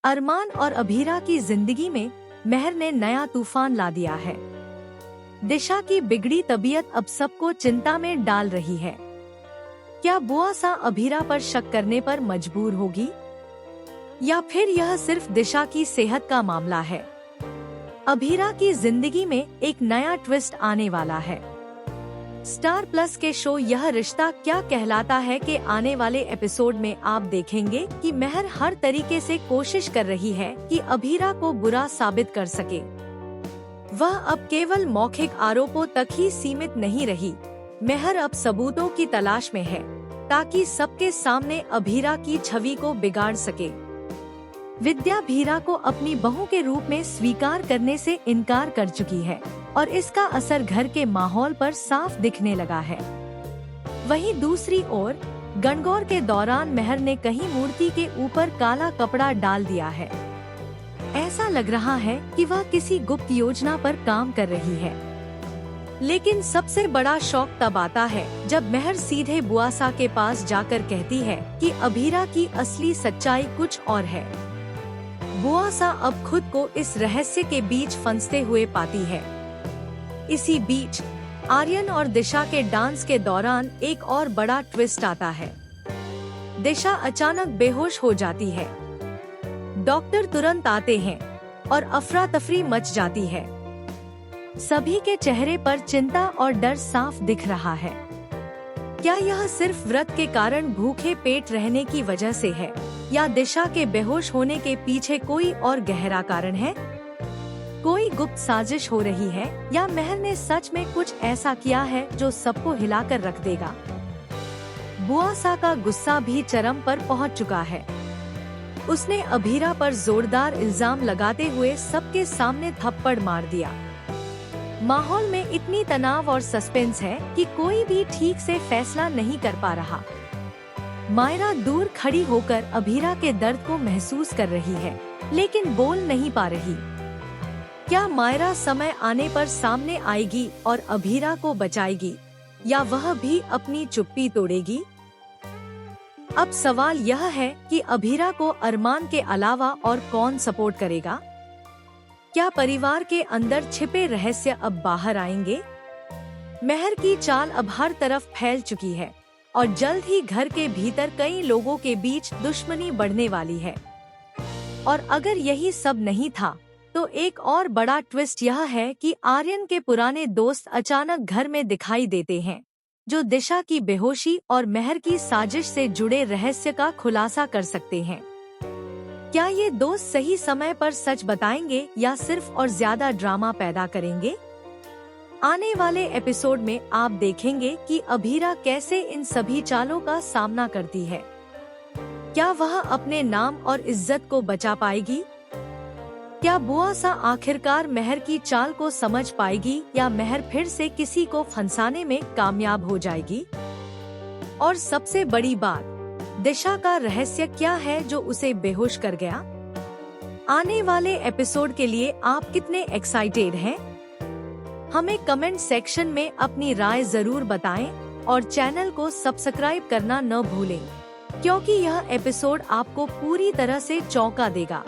अरमान और अभीरा की जिंदगी में मेहर ने नया तूफान ला दिया है। दिशा की बिगड़ी तबीयत अब सबको चिंता में डाल रही है। क्या बुआ सा अभीरा पर शक करने पर मजबूर होगी, या फिर यह सिर्फ दिशा की सेहत का मामला है? अभीरा की जिंदगी में एक नया ट्विस्ट आने वाला है। स्टार प्लस के शो यह रिश्ता क्या कहलाता है के आने वाले एपिसोड में आप देखेंगे कि मेहर हर तरीके से कोशिश कर रही है कि अभीरा को बुरा साबित कर सके। वह अब केवल मौखिक आरोपों तक ही सीमित नहीं रही। मेहर अब सबूतों की तलाश में है ताकि सबके सामने अभीरा की छवि को बिगाड़ सके। विद्या अभीरा को अपनी बहू के रूप में स्वीकार करने से इनकार कर चुकी है और इसका असर घर के माहौल पर साफ दिखने लगा है। वहीं दूसरी ओर गणगौर के दौरान मेहर ने कहीं मूर्ति के ऊपर काला कपड़ा डाल दिया है। ऐसा लग रहा है कि वह किसी गुप्त योजना पर काम कर रही है। लेकिन सबसे बड़ा शौक तब आता है जब मेहर सीधे बुआसा के पास जाकर कहती है कि अभीरा की असली सच्चाई कुछ और है। बुआसा अब खुद को इस रहस्य के बीच फंसते हुए पाती है। इसी बीच आर्यन और दिशा के डांस के दौरान एक और बड़ा ट्विस्ट आता है। दिशा अचानक बेहोश हो जाती है। डॉक्टर तुरंत आते हैं और अफरा तफरी मच जाती है। सभी के चेहरे पर चिंता और डर साफ दिख रहा है। क्या यह सिर्फ व्रत के कारण भूखे पेट रहने की वजह से है, या दिशा के बेहोश होने के पीछे कोई और गहरा कारण है? कोई गुप्त साजिश हो रही है, या मेहर ने सच में कुछ ऐसा किया है जो सबको हिलाकर रख देगा? बुआसा का गुस्सा भी चरम पर पहुंच चुका है। उसने अभीरा पर जोरदार इल्जाम लगाते हुए सबके सामने थप्पड़ मार दिया। माहौल में इतनी तनाव और सस्पेंस है कि कोई भी ठीक से फैसला नहीं कर पा रहा। मायरा दूर खड़ी होकर अभीरा के दर्द को महसूस कर रही है, लेकिन बोल नहीं पा रही। क्या मायरा समय आने पर सामने आएगी और अभीरा को बचाएगी, या वह भी अपनी चुप्पी तोड़ेगी? अब सवाल यह है कि अभीरा को अरमान के अलावा और कौन सपोर्ट करेगा? क्या परिवार के अंदर छिपे रहस्य अब बाहर आएंगे? मेहर की चाल अब हर तरफ फैल चुकी है और जल्द ही घर के भीतर कई लोगों के बीच दुश्मनी बढ़ने वाली है। और अगर यही सब नहीं था, तो एक और बड़ा ट्विस्ट यह है कि आर्यन के पुराने दोस्त अचानक घर में दिखाई देते हैं, जो दिशा की बेहोशी और मेहर की साजिश से जुड़े रहस्य का खुलासा कर सकते हैं। क्या ये दोस्त सही समय पर सच बताएंगे या सिर्फ और ज्यादा ड्रामा पैदा करेंगे? आने वाले एपिसोड में आप देखेंगे कि अभीरा कैसे इन सभी चालों का सामना करती है। क्या वह अपने नाम और इज्जत को बचा पाएगी? क्या बुआसा आखिरकार मेहर की चाल को समझ पाएगी, या मेहर फिर से किसी को फंसाने में कामयाब हो जाएगी? और सबसे बड़ी बात, दिशा का रहस्य क्या है जो उसे बेहोश कर गया? आने वाले एपिसोड के लिए आप कितने एक्साइटेड हैं? हमें कमेंट सेक्शन में अपनी राय जरूर बताएं और चैनल को सब्सक्राइब करना न भूलें, क्योंकि यह एपिसोड आपको पूरी तरह से चौंका देगा।